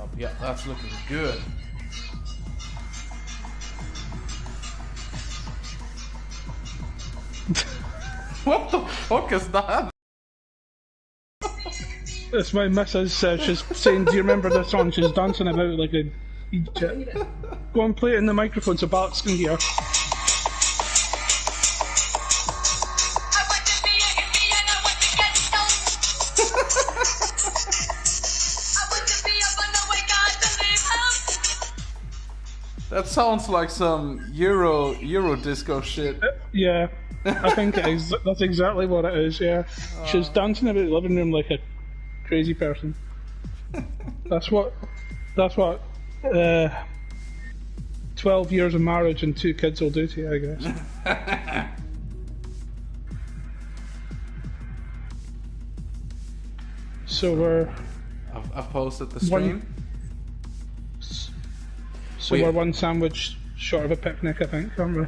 up. Yeah, that's looking good. What the fuck is that? It's my missus. She's saying, "Do you remember the song?" She's dancing about like a Egypt. Go and play it in the microphone so Alex can hear. That sounds like some Euro disco shit. Yeah, I think that's exactly what it is. Yeah, she's dancing about the living room like a crazy person. That's what 12 years of marriage and 2 kids will do to you, I guess. So I've posted the stream. We're one sandwich short of a picnic, I think, aren't we?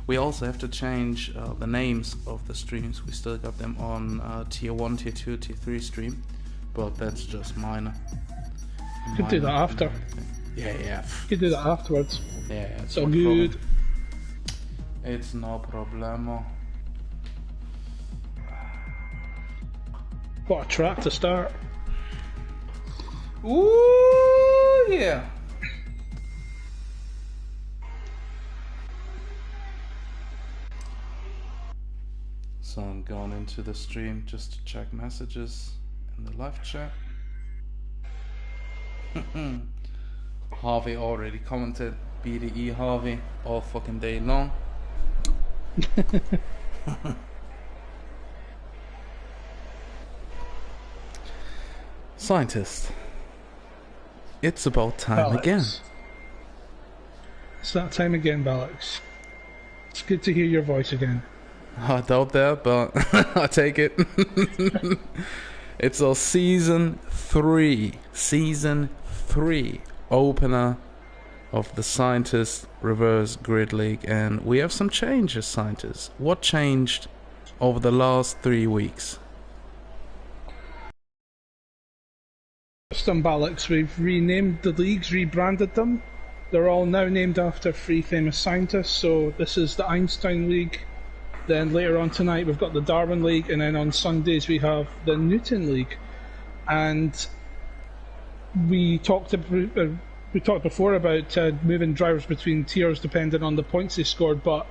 We also have to change the names of the streams. We still got them on tier 1, tier 2, tier 3 stream, but that's just minor. You could do that after. Yeah. You could do that afterwards. Yeah, it's all good. Problem. It's no problemo. What a track to start. Ooh, yeah. So I'm going into the stream just to check messages in the live chat. Harvey already commented, BDE Harvey, all fucking day long. Scientist, it's about time Alex. again. It's that time again, Alex. It's good to hear your voice again. I doubt that, but I take it. It's our season 3 opener of the Scientist Reverse Grid League, and we have some changes, Scientists. What changed over the last 3 weeks? Alex, we've renamed the leagues, rebranded them. They're all now named after 3 famous scientists. So this is the Einstein League. Then later on tonight we've got the Darwin League, and then on Sundays we have the Newton League. And we talked before about moving drivers between tiers depending on the points they scored, but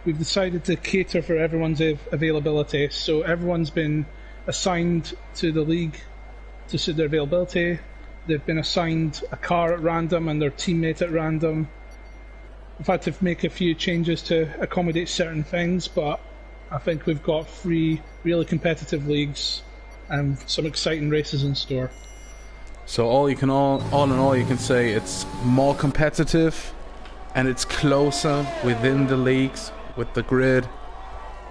we've decided to cater for everyone's availability. So everyone's been assigned to the league to suit their availability. They've been assigned a car at random and their teammate at random. We've had to make a few changes to accommodate certain things, but I think we've got 3 really competitive leagues and some exciting races in store. So all in all, you can say it's more competitive and it's closer within the leagues with the grid,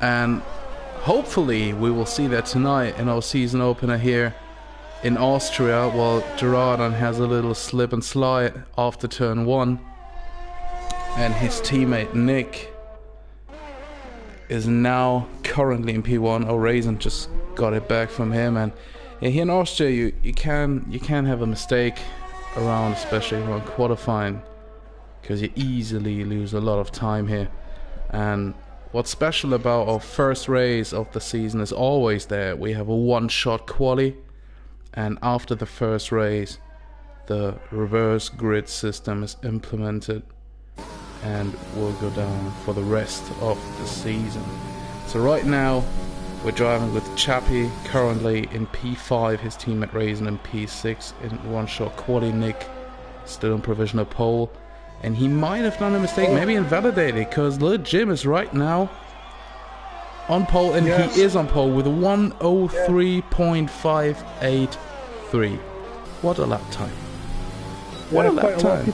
and hopefully we will see that tonight in our season opener here in Austria, while Gerardon has a little slip and slide after turn 1, and his teammate Nick is now currently in P1. Raisin just got it back from him, and here in Austria you can have a mistake around, especially around qualifying, because you easily lose a lot of time here. And what's special about our first race of the season is always that we have a one-shot quali, and after the first race the reverse grid system is implemented and will go down for the rest of the season. So right now we're driving with Chappie currently in P5, his teammate Raisin in P6 in one-shot quali. Nick still in provisional pole, and he might have done a mistake, maybe invalidated, because little Jim is right now on pole, and yes, he is on pole with a 103.583. What a lap time. What a lap time.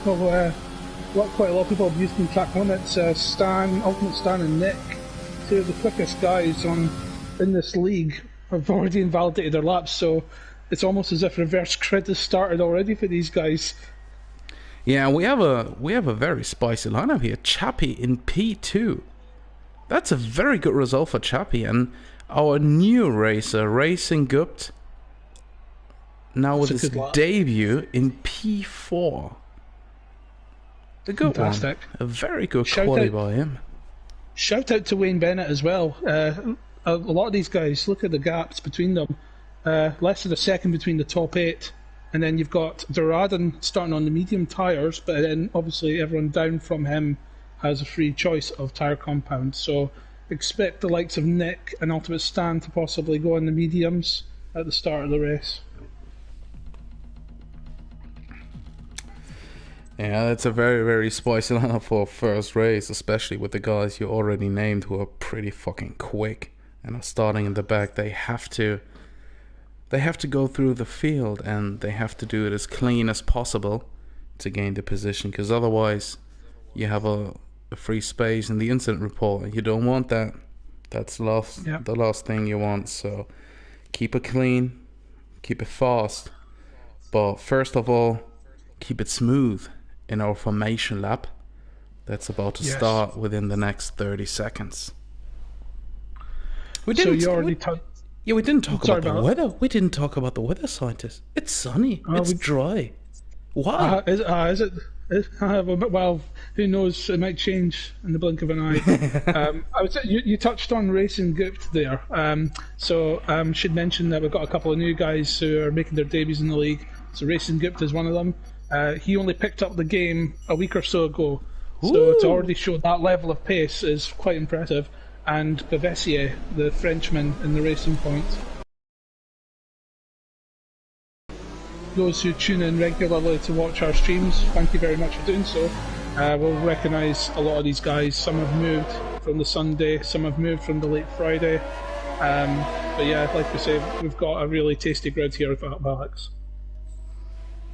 Quite a lot of people have used in track 1. It's Stan, Ultimate Stan and Nick, 2 of the quickest guys in this league, have already invalidated their laps, so it's almost as if reverse grid has started already for these guys. Yeah, we have a very spicy lineup here. Chappie in P2. That's a very good result for Chappie, and our new racer, Racing Gupt, now with It's a his good lap. debut in P4. A good Fantastic. one. A very good Shout quality out- by him. Shout out to Wayne Bennett as well. A lot of these guys, look at the gaps between them. Less than a second between the top 8. And then you've got Doradin starting on the medium tyres, but then obviously everyone down from him has a free choice of tyre compound. So expect the likes of Nick and Ultimate Stan to possibly go on the mediums at the start of the race. Yeah, that's a very, very spicy lineup for a first race, especially with the guys you already named who are pretty fucking quick and are starting in the back. They have to go through the field, and they have to do it as clean as possible to gain the position, because otherwise you have a free space in the incident report, and you don't want that. That's the last thing you want. So keep it clean, keep it fast, but first of all, keep it smooth in our formation lap that's about to start within the next 30 seconds. We didn't talk about the weather. We didn't talk about the weather, scientists. It's sunny. It's dry. Why? Is it? Well, who knows? It might change in the blink of an eye. You touched on Racing Gupt there. Should mention that we've got a couple of new guys who are making their debuts in the league. So Racing Gupt is one of them. He only picked up the game a week or so ago. So to already show that level of pace is quite impressive. And Bevessier, the Frenchman in the Racing Point. Those who tune in regularly to watch our streams, thank you very much for doing so. We'll recognise a lot of these guys. Some have moved from the Sunday, some have moved from the late Friday. But yeah, like we say, we've got a really tasty grid here with Alex.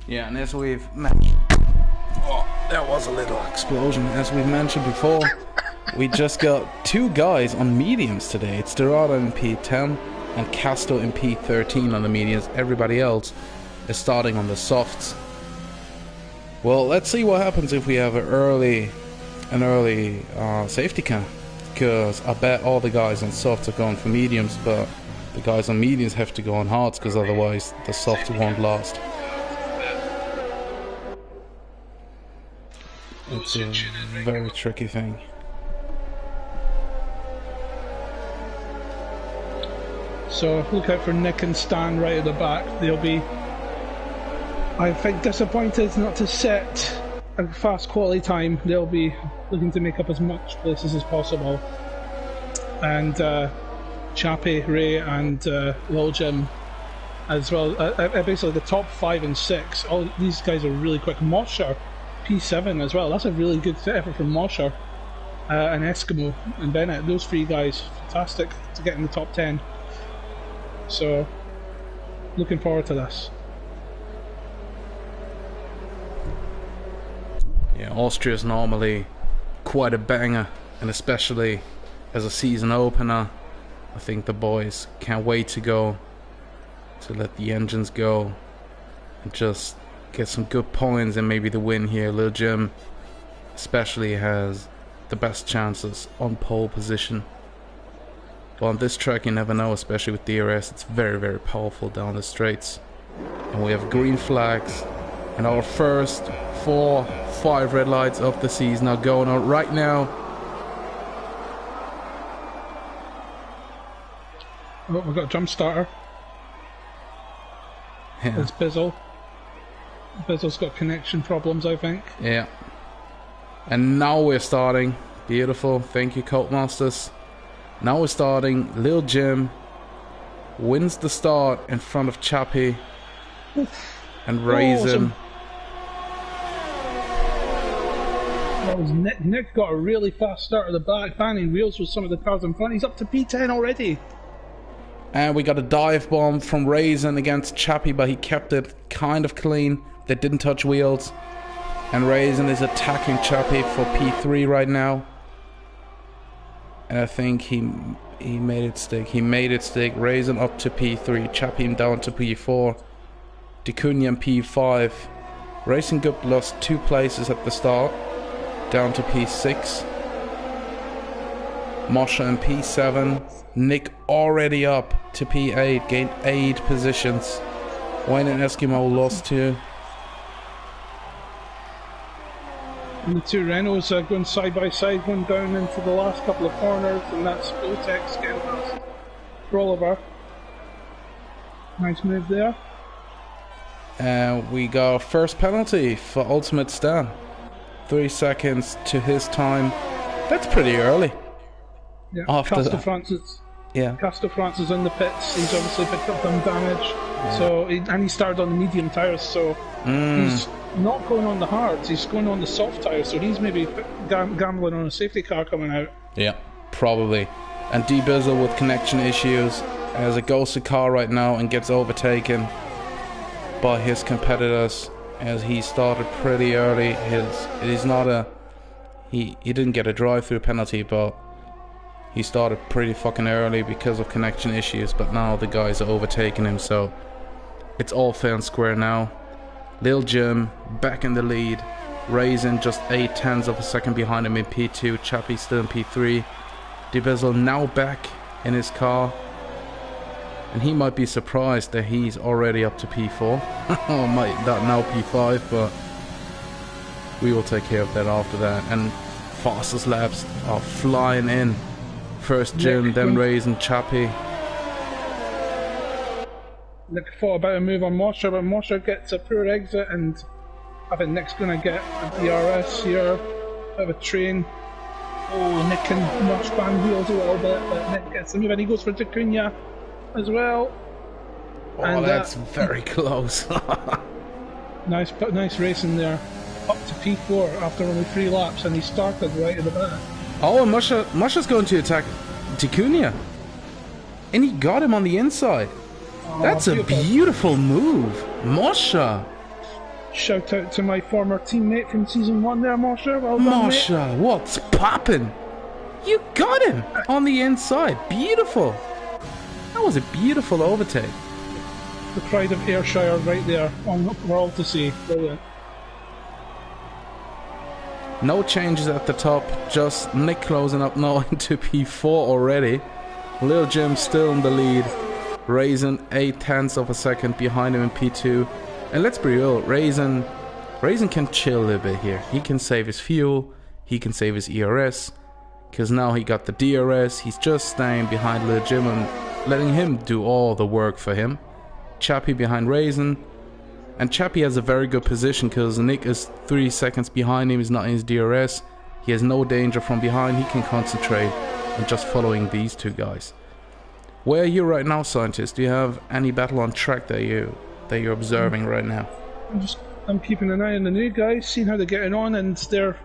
Yeah, and as we've mentioned... Oh, there was a little explosion. As we mentioned before, we just got 2 guys on mediums today. It's Dorado in P10 and Casto in P13 on the mediums. Everybody else is starting on the softs. Well, let's see what happens if we have an early safety car, because I bet all the guys on softs are going for mediums, but the guys on mediums have to go on hards, because otherwise the softs won't last. It's a very tricky thing. So look out for Nick and Stan right at the back. They'll be, I think, disappointed not to set a fast quality time. They'll be looking to make up as much places as possible. And Chappie, Ray and Lil Jim as well. Basically the top 5 and 6, all these guys are really quick. Mosher, P7 as well. That's a really good effort from Mosher. And Eskimo and Bennett. Those 3 guys, fantastic to get in the top 10. So, looking forward to this. Yeah, Austria is normally quite a banger, and especially as a season opener, I think the boys can't wait to let the engines go and just get some good points and maybe the win here. Lil Jim especially has the best chances on pole position. But on this track you never know, especially with DRS. It's very, very powerful down the straights. And we have green flags, and our first 4-5 red lights of the season are going on right now. Oh, we've got a jump starter. Yeah. It's Bizzle. Bizzle's got connection problems, I think. Yeah. And now we're starting. Beautiful. Thank you, Codemasters. Now we're starting. Lil Jim wins the start in front of Chappie and Raisin. Awesome. That was Nick. Nick got a really fast start at the back, banging wheels with some of the cars in front. He's up to P10 already. And we got a dive bomb from Raisin against Chappie, but he kept it kind of clean. They didn't touch wheels. And Raisin is attacking Chappie for P3 right now. And I think he made it stick. He made it stick. Raisin up to P3. Chappie down to P4. Dicunia P5. Racing Gup lost 2 places at the start. Down to P6. Moshe in P7. Nick already up to P8. Gained 8 positions. Wayne and Eskimo lost here. And the two Renaults are going side by side, going down into the last couple of corners, and that's Bultex getting past Rolliver. Nice move there. We got first penalty for Ultimate Stan. 3 seconds to his time. That's pretty early. Yeah, After Castor that. Francis. Yeah. Castor Francis in the pits. He's obviously picked up some damage. Yeah. So he started on the medium tyres, so he's not going on the hards. He's going on the soft tyres. So he's maybe gambling on a safety car coming out. Yeah, probably. And D Bizzle with connection issues has a ghosted car right now and gets overtaken by his competitors as he started pretty early. He didn't get a drive-through penalty, but he started pretty fucking early because of connection issues, but now the guys are overtaking him, so it's all fair and square now. Lil Jim back in the lead, Raisin just 0.8 of a second behind him in P2, Chappie still in P3. DeBizzle now back in his car, and he might be surprised that he's already up to P4. Or might that now P5, but we will take care of that after that. And fastest laps are flying in. First Jim, then Raisin, Chappie. Nick thought about a move on Mosher, but Mosher gets a poor exit, and I think Nick's going to get a DRS here. Bit of a train. Oh, Nick can notch band wheels a little bit, but Nick gets the move, and he goes for Jacuna as well. Oh, and that's very close. nice racing there. Up to P4 after only 3 laps, and he started right at the back. Oh, and Musha's going to attack Jacuna. And he got him on the inside. Oh, that's beautiful. A beautiful move. Mosha. Shout out to my former teammate from season 1 there, Mosha. Well done, Mosha, mate. What's poppin'? You got him on the inside. Beautiful. That was a beautiful overtake. The pride of Ayrshire right there. For all to see. Brilliant. No changes at the top, just Nick closing up now into P4 already. Lil Jim still in the lead, Raisin 0.8 of a second behind him in P2. And let's be real, Raisin can chill a little bit here. He can save his fuel, he can save his ERS, because now he got the DRS. He's just staying behind Lil Jim and letting him do all the work for him. Chappie behind Raisin. And Chappie has a very good position because Nick is 3 seconds behind him. He's not in his DRS. He has no danger from behind. He can concentrate on just following these two guys. Where are you right now, Scientist? Do you have any battle on track that you're observing right now? I'm keeping an eye on the new guys, seeing how they're getting on, and their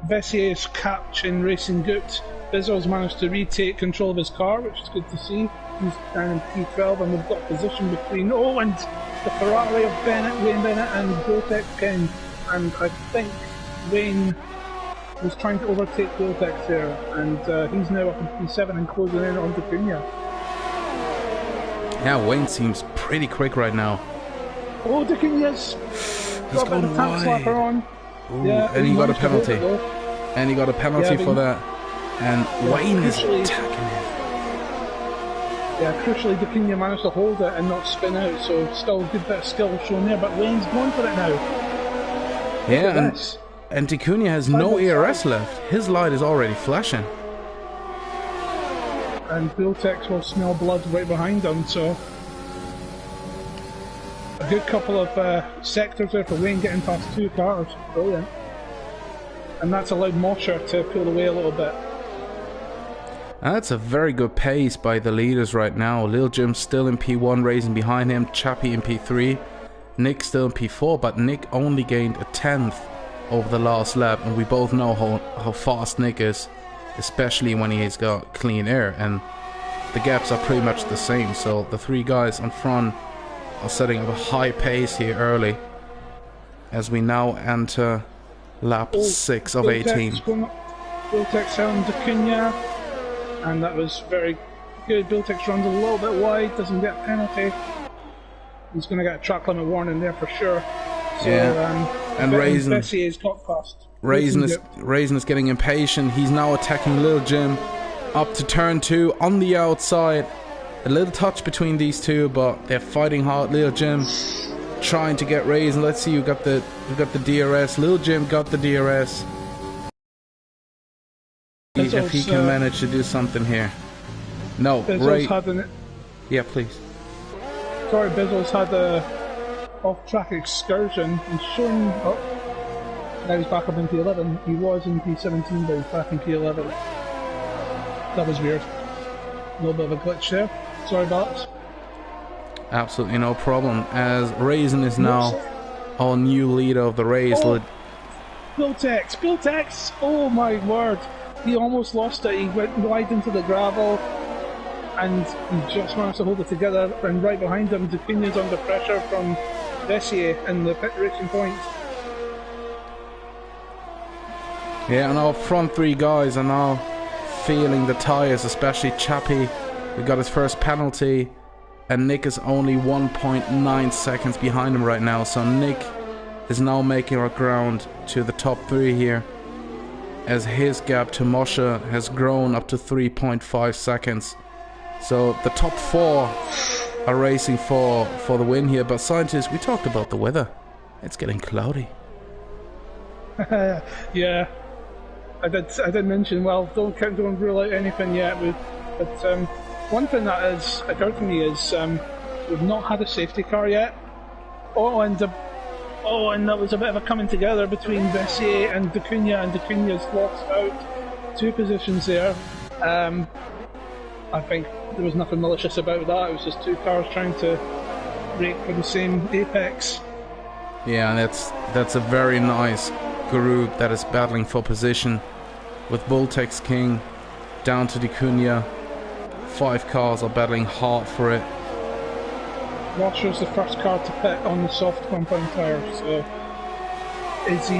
Vessier's catching Racing Goot. Bizzle's managed to retake control of his car, which is good to see. He's down in P12, and we've got position between and the Ferrari of Wayne Bennett and Bultex King. And I think Wayne was trying to overtake Bultex there, and he's now up in P7 and closing in on Jacuna. Yeah, Wayne seems pretty quick right now. Oh, Jacuna's got a bit of tank slapper on. Ooh, yeah, and he got a penalty. And he got a penalty for that. And Wayne is attacking him. Yeah, crucially, Jacuna managed to hold it and not spin out, so still a good bit of skill shown there, but Wayne's going for it now. Yeah, and Jacuna has no ERS left. His light is already flashing. And Bultex will smell blood right behind him, so a good couple of sectors there for Wayne getting past 2 cars. Brilliant. And that's allowed Mosher to pull away a little bit. That's a very good pace by the leaders right now. Lil Jim still in P1, Raisin behind him, Chappie in P3, Nick still in P4, but Nick only gained 1/10 over the last lap, and we both know how fast Nick is, especially when he's got clean air, and the gaps are pretty much the same, so the 3 guys on front are setting up a high pace here early as we now enter lap 6 of 18. Bultex on Jacuna. And that was very good. Bultex runs a little bit wide, doesn't get a penalty. He's going to get a track limit warning there for sure. So, yeah. And Raisin is getting impatient. He's now attacking Lil Jim up to turn 2 on the outside. A little touch between these two, but they're fighting hard. Little Jim trying to get raised. And let's see, we got the DRS. Little Jim got the DRS. If he can manage to do something here. No, Ray. Yeah, please. Sorry, Bizzle's had a off-track excursion and shown up. Now he's back up in P11. He was in P17, but he's back in P11. That was weird. A little bit of a glitch there. Sorry about that. Absolutely no problem. As Raisin is now our new leader of the race. Oh, Biltex! Oh my word! He almost lost it. He went wide into the gravel, and he just managed to hold it together. And right behind him, Ducunya's under pressure from Vessier in the pit racing point. Yeah, and our front three guys are now feeling the tyres, especially Chappie. We got his first penalty, and Nick is only 1.9 seconds behind him right now. So Nick is now making our ground to the top three here, as his gap to Moshe has grown up to 3.5 seconds. So the top four are racing for the win here. But scientists, we talked about the weather. It's getting cloudy. Yeah, I did mention, well, don't rule out anything yet. But one thing that has occurred to me is we've not had a safety car yet. And there was a bit of a coming together between Vessier and Ducunya's lost out 2 positions there. I think there was nothing malicious about that. It was just 2 cars trying to break for the same apex. Yeah, and that's a very nice group that is battling for position, with Voltex King down to Ducunya. 5 cars are battling hard for it. Washer's the first car to pit on the soft compound tyre, so is he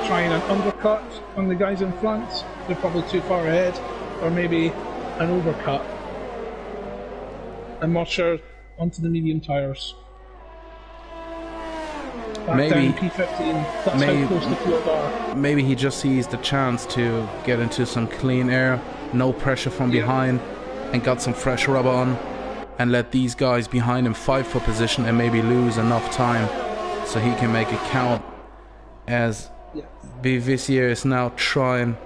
trying an undercut on the guys in front? They're probably too far ahead, or maybe an overcut. And Washer onto the medium tyres. Maybe P15. That's how close the field are. Maybe he just sees the chance to get into some clean air, no pressure from behind, and got some fresh rubber on, and let these guys behind him fight for position and maybe lose enough time so he can make it count. As Vivier is now trying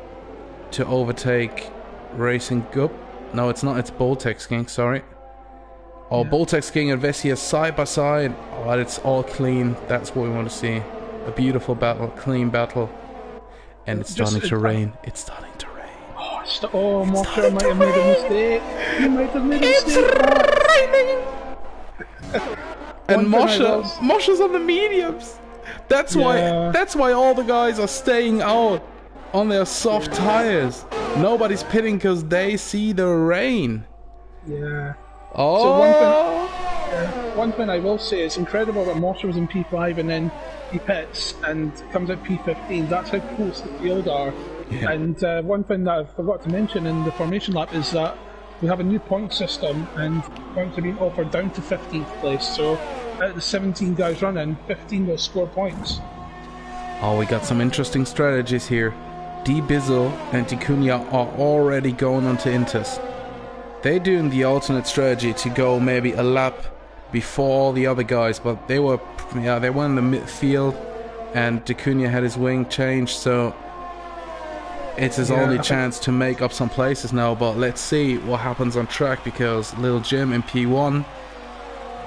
to overtake Racing Gup. No, it's not. It's Boltex King. Sorry. Oh, yeah. Boltex King and Vessier side by side. Oh, it's all clean. That's what we want to see. A beautiful battle, clean battle. And it's starting to rain. It's starting to rain. Oh, Mosher might have made a mistake. He might have made a mistake. It's raining. And Mosher's on the mediums. That's why all the guys are staying out on their soft tires. Nobody's pitting because they see the rain. Yeah. Oh. So one thing I will say, it's incredible that Mosher was in P5 and then he pits and comes out P15. That's how close the field are. Yeah. And one thing that I forgot to mention in the formation lap is that we have a new point system, and points are being offered down to 15th place. So out of the 17 guys running, 15 will score points. Oh, we got some interesting strategies here. D Bizzle and Ducunya are already going on to Intis. They're doing the alternate strategy to go maybe a lap before all the other guys, but they were in the midfield, and Ducunya had his wing changed, so it's his only chance to make up some places now. But let's see what happens on track, because Lil Jim in P1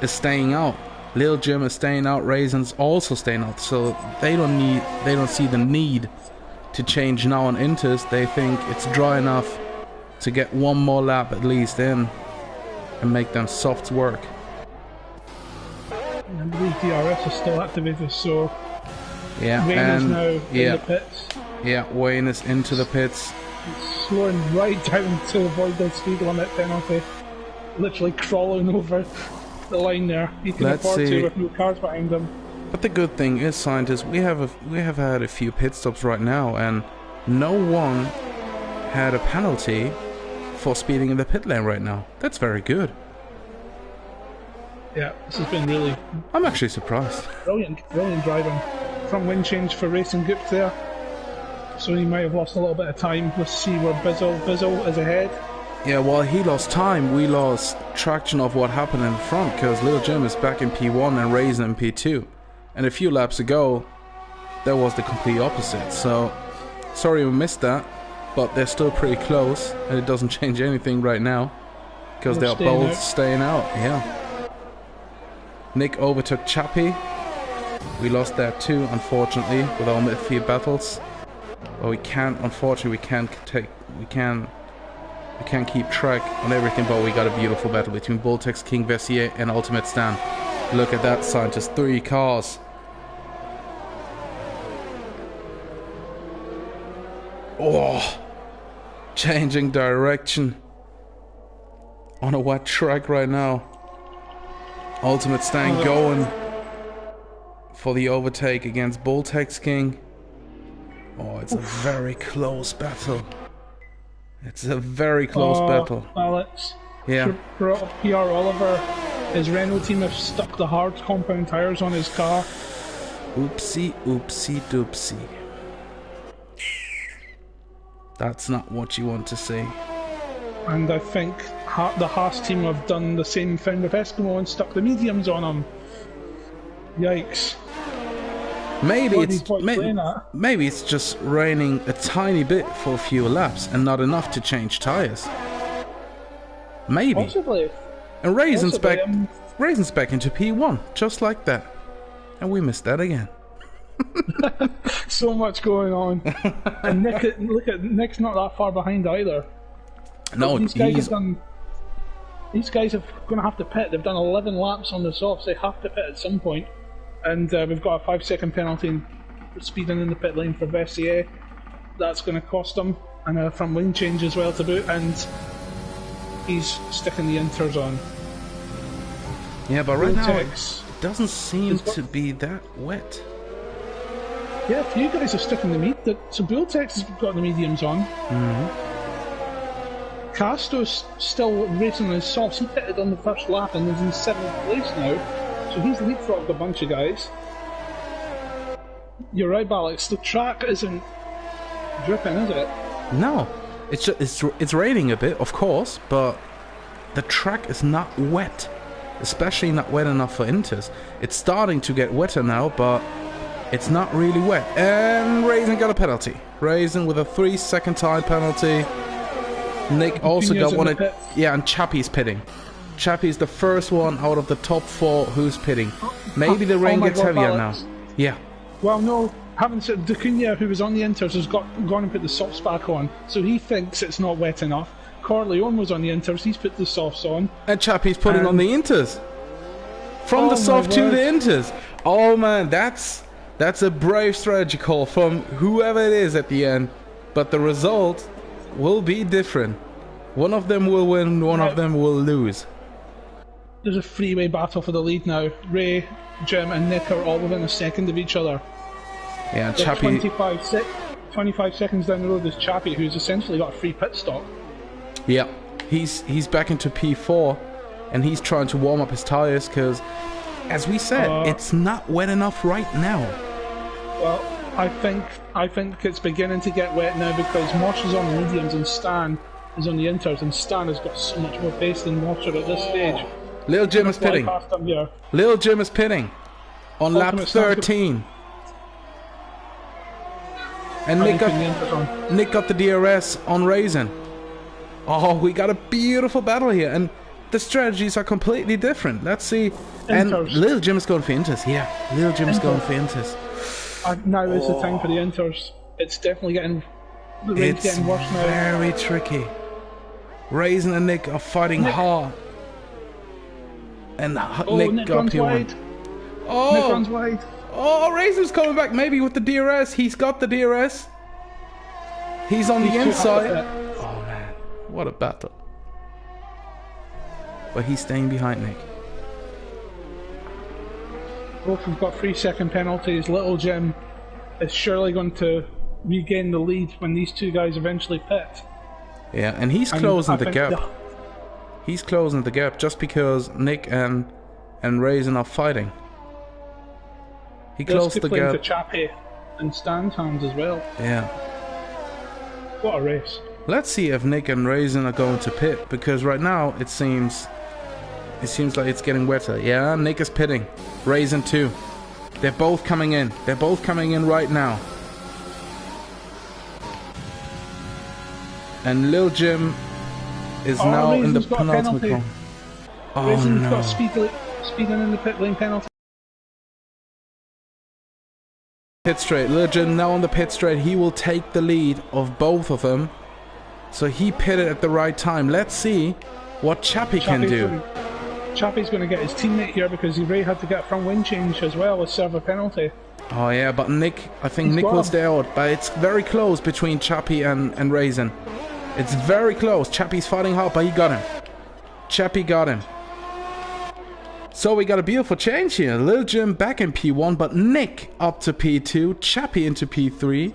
is staying out. Lil Jim is staying out. Raisin's also staying out, so they don't see the need to change now on Intis. They think it's dry enough to get one more lap at least in and make them softs work. I believe DRS is still activated, so yeah, Wayne is now in the pits. Yeah, Wayne is into the pits. He's slowing right down to avoid the speed limit penalty. Literally crawling over the line there. He can afford to with no cars behind him. But the good thing is, scientists, we have had a few pit stops right now, and no one had a penalty for speeding in the pit lane right now. That's very good. Yeah, this has been really... I'm actually surprised. Brilliant driving. Front wind change for Racing Gup there. So he might have lost a little bit of time. Let's see where Bizzle is ahead. Yeah, while he lost time, we lost traction of what happened in front, because Lil Jim is back in P1 and Raisin in P2. And a few laps ago, that was the complete opposite. So, sorry we missed that, but they're still pretty close, and it doesn't change anything right now, because they're both staying out. Yeah. Nick overtook Chappie. We lost that too, unfortunately, with our midfield battles. But we can't, unfortunately, we can't keep track on everything, but we got a beautiful battle between Boltex, King Vessier, and Ultimate Stan. Look at that, Scientist. 3 cars. Oh, changing direction on a wet track right now. Ultimate Stan going for the overtake against Boltex King. Oh, it's a very close battle. It's a very close battle. Alex. Yeah. PR Oliver, his Renault team have stuck the hard compound tires on his car. Oopsie, oopsie, doopsie. That's not what you want to see. And I think the Haas team have done the same thing with Eskimo and stuck the mediums on him. Yikes. Maybe it's just raining a tiny bit for a few laps and not enough to change tires. Maybe. Possibly. And Raisin's back into P1, just like that. And we missed that again. So much going on. And Nick's not that far behind either. No, these guys are going to have to pit. They've done 11 laps on the softs. They have to pit at some point. And we've got a 5-second penalty for speeding in the pit lane for Vessier. That's going to cost him. And a front lane change as well to boot. And he's sticking the inters on. Yeah, but right now it doesn't seem to be that wet. Yeah, a few guys are sticking the so Bultex has got the mediums on. Castro's still racing on his softs. He pitted on the first lap and is in 7th place now. So he's leapfrogged a bunch of guys. You're right, Alex. The track isn't dripping, is it? No, it's raining a bit, of course, but the track is not wet, especially not wet enough for inters. It's starting to get wetter now, but it's not really wet. And Raisin got a penalty. Raisin with a 3-second time penalty. Nick also got one. Yeah, and Chappie's pitting. Chappie's the first one out of the top 4 who's pitting. Maybe the rain gets heavier now. Yeah. Well, no, having said Dacunia, who was on the inters, has gone and put the softs back on, so he thinks it's not wet enough. Corleone was on the inters, he's put the softs on. And Chappie's putting on the inters. From the soft to the inters. Oh man, that's a brave strategy call from whoever it is at the end. But the result will be different. One of them will win, one of them will lose. There's a three-way battle for the lead now. Ray, Jim and Nick are all within a second of each other. Yeah, and Chappie... 25 seconds down the road is Chappie, who's essentially got a free pit stop. Yeah, he's back into P4, and he's trying to warm up his tyres, because, as we said, it's not wet enough right now. Well, I think it's beginning to get wet now, because Mosh is on the mediums and Stan is on the inters, and Stan has got so much more pace than Mosher at this stage. Lil Jim is pitting. Lil Jim is pitting on lap 13. And Nick got the DRS on Raisin. Oh, we got a beautiful battle here, and the strategies are completely different. Let's see. And Lil Jim is going for inters. Yeah, Lil Jim is going for inters. Now is the time for the inters. It's definitely getting... The rain's getting worse now. Very tricky. Raisin and Nick are fighting hard. And Nick got P1. Oh, Nick runs wide. Oh, Raisin's coming back maybe with the DRS. He's got the DRS. He's on the inside. Oh man, what a battle. But he's staying behind Nick. Both have got 3-second penalties. Little Jim is surely going to regain the lead when these two guys eventually pit. Yeah, and he's closing the gap. He's closing the gap just because Nick and Raisin are fighting. He closed the gap. To Chappie and Stan's hands as well. Yeah. What a race. Let's see if Nick and Raisin are going to pit, because right now it seems like it's getting wetter. Yeah, Nick is pitting. Raisin too. They're both coming in. They're both coming in right now. And Lil Jim is now in the penultimate corner. Oh Raisin's no. got speeding in the pit lane penalty. Pit straight. Lil Jim now on the pit straight. He will take the lead of both of them. So he pitted at the right time. Let's see what Chappie can do. Chappie's going to get his teammate here because he really had to get a front wing change as well with serve a penalty. Oh yeah, but Nick, I think Nick will stay out. But it's very close between Chappie and Raisin. It's very close. Chappie's fighting hard, but he got him. Chappie got him. So we got a beautiful change here. Lil Jim back in P1, but Nick up to P2. Chappie into P3.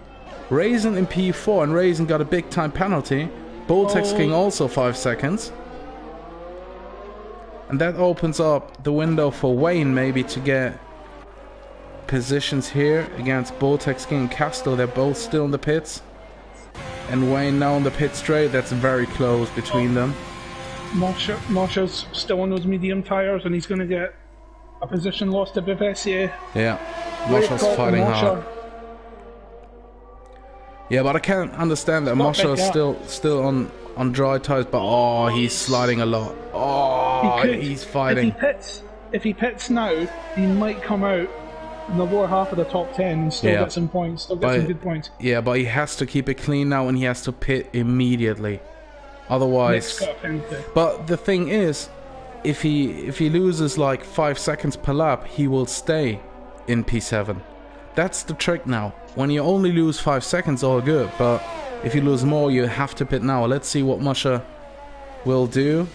Raisin in P4, and Raisin got a big time penalty. Boltex King also 5 seconds. And that opens up the window for Wayne maybe to get positions here against Boltex King and Castro. They're both still in the pits. And Wayne now on the pit straight. That's very close between them. Mosha's still on those medium tires, and he's going to get a position lost to Bivessier. Yeah, Mosha's fighting hard. Yeah, but I can't understand that Mosha's still on dry tires, but oh, he's sliding a lot. Oh, he's fighting. If he pits now, he might come out in the lower half of the top 10 and still get some points, some good points. Yeah, but he has to keep it clean now, and he has to pit immediately. Otherwise, but the thing is, if he loses like 5 seconds per lap, he will stay in P7. That's the trick now. When you only lose 5 seconds, all good. But if you lose more, you have to pit now. Let's see what Mosha will do.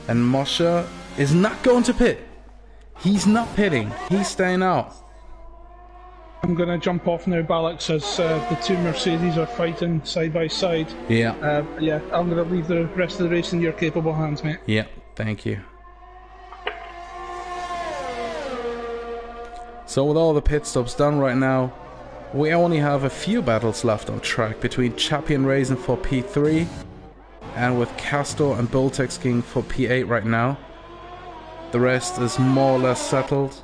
And Mosha is not going to pit. He's not pitting. He's staying out. I'm going to jump off now, Balix, as the two Mercedes are fighting side by side. Yeah. I'm going to leave the rest of the race in your capable hands, mate. Yeah, thank you. So with all the pit stops done right now, we only have a few battles left on track between Chappie and Raisin for P3, and with Castor and Boltex King for P8 right now. The rest is more or less settled.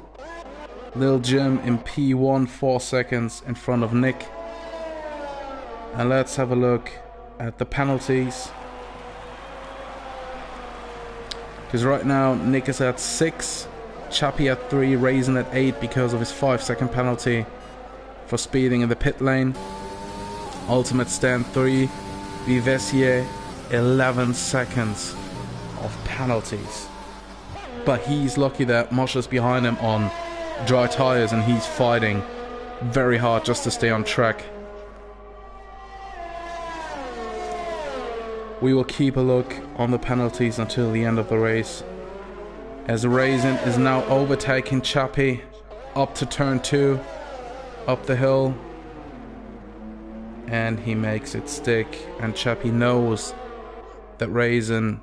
Lil Jim in P1, 4 seconds in front of Nick. And let's have a look at the penalties. Because right now Nick is at 6, Chappie at 3, Raisin at 8 because of his 5-second penalty for speeding in the pit lane. Ultimate Stand 3, Vivessier 11 seconds of penalties. But he's lucky that Mosha's behind him on dry tires, and he's fighting very hard just to stay on track. We will keep a look on the penalties until the end of the race, as Raisin is now overtaking Chappie up to turn 2, up the hill, and he makes it stick, and Chappie knows that Raisin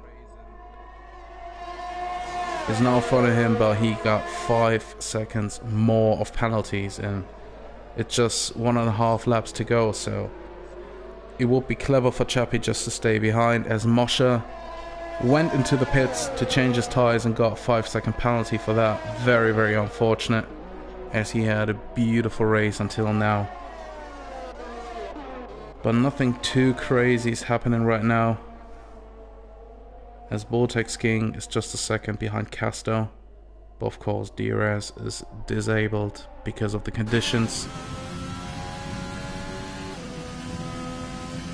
is now in front of him, but he got 5 seconds more of penalties, and it's just 1.5 laps to go, so it would be clever for Chappie just to stay behind, as Mosha went into the pits to change his tires and got a 5-second penalty for that. Very, very unfortunate, as he had a beautiful race until now. But nothing too crazy is happening right now, as Boltex King is just a second behind Casto. But of course DRS is disabled because of the conditions.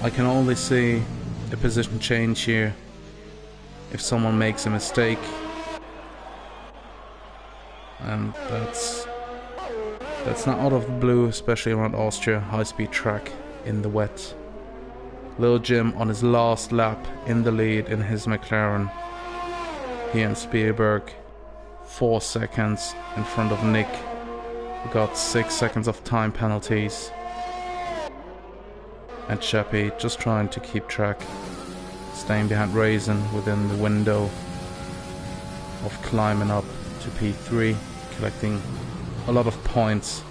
I can only see a position change here if someone makes a mistake, and that's not out of the blue, especially around Austria, high-speed track in the wet. Lil Jim on his last lap in the lead in his McLaren. He and Spielberg 4 seconds in front of Nick, who got 6 seconds of time penalties. And Chappie just trying to keep track, staying behind Raisin within the window of climbing up to P3, collecting a lot of points.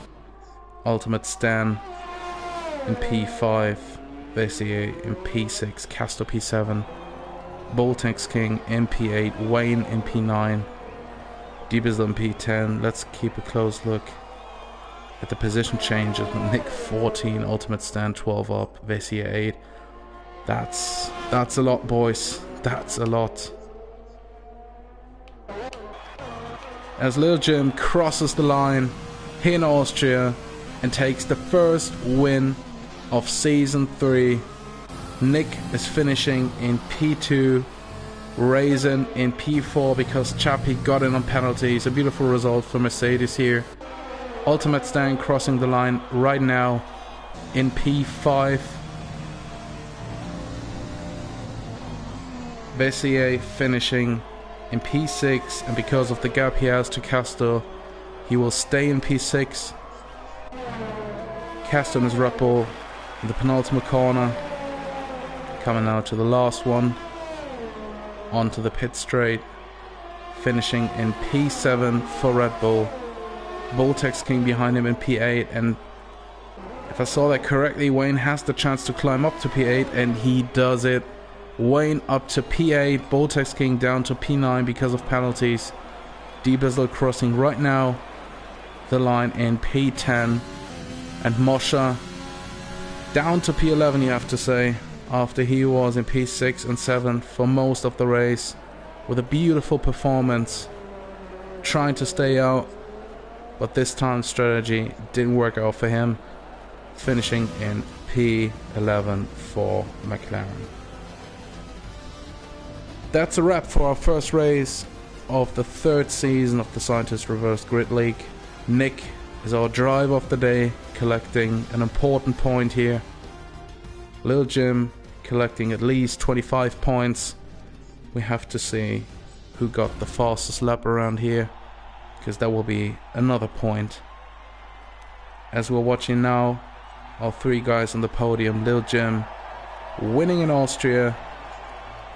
Ultimate Stan in P5, Vessier in P6, Castor P7, Boltex King in P8, Wayne in P9, Diebesel in P10. Let's keep a close look at the position changes. Nick 14, Ultimate Stand 12 up, Vessier 8. That's a lot, boys. That's a lot. As Lil Jim crosses the line here in Austria and takes the first win of Season 3. Nick is finishing in P2, Raisin in P4 because Chappie got in on penalties. A beautiful result for Mercedes here. Ultimate Stand crossing the line right now in P5. Vessier finishing in P6, and because of the gap he has to Castor, he will stay in P6. Castor and his Red Bull in the penultimate corner. Coming now to the last one. Onto the pit straight. Finishing in P7 for Red Bull. Boltex King behind him in P8, and if I saw that correctly, Wayne has the chance to climb up to P8, and he does it. Wayne up to P8, Boltex King down to P9 because of penalties. Diebesel crossing right now the line in P10, and Moshe down to P11, you have to say, after he was in P6 and 7 for most of the race, with a beautiful performance, trying to stay out, but this time strategy didn't work out for him, finishing in P11 for McLaren. That's a wrap for our first race of the third season of the Scientist Reverse Grid League. Nick is our driver of the day, collecting an important point here. Lil Jim collecting at least 25 points. We have to see who got the fastest lap around here, because that will be another point. As we're watching now, our three guys on the podium: Lil Jim winning in Austria,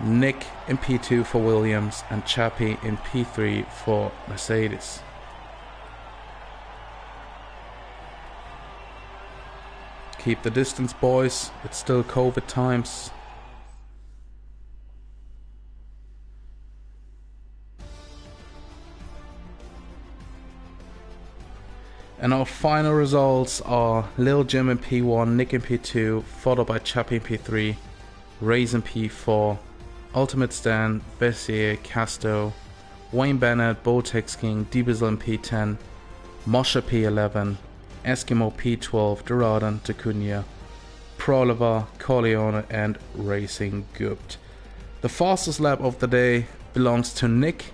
Nick in P2 for Williams, and Chappie in P3 for Mercedes. Keep the distance, boys. It's still COVID times. And our final results are Lil Jim in P1, Nick in P2, followed by Chappie in P3, Raisin P4, Ultimate Stand, Vessier, Casto, Wayne Bennett, Boltex King, Diebesel in P10, Moshe P11, Eskimo P12, Doradan, Tacunia, Prolova, Corleone, and Racing Gupt. The fastest lap of the day belongs to Nick.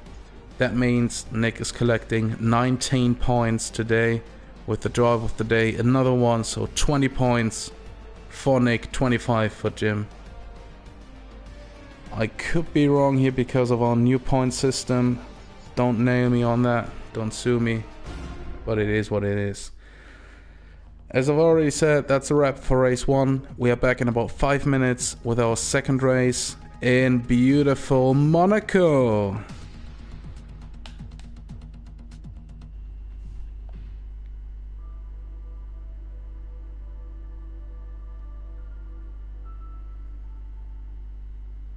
That means Nick is collecting 19 points today. With the drive of the day, another one, so 20 points for Nick, 25 for Jim. I could be wrong here because of our new point system. Don't nail me on that, don't sue me, but it is what it is. As I've already said, that's a wrap for race 1. We are back in about 5 minutes with our second race in beautiful Monaco.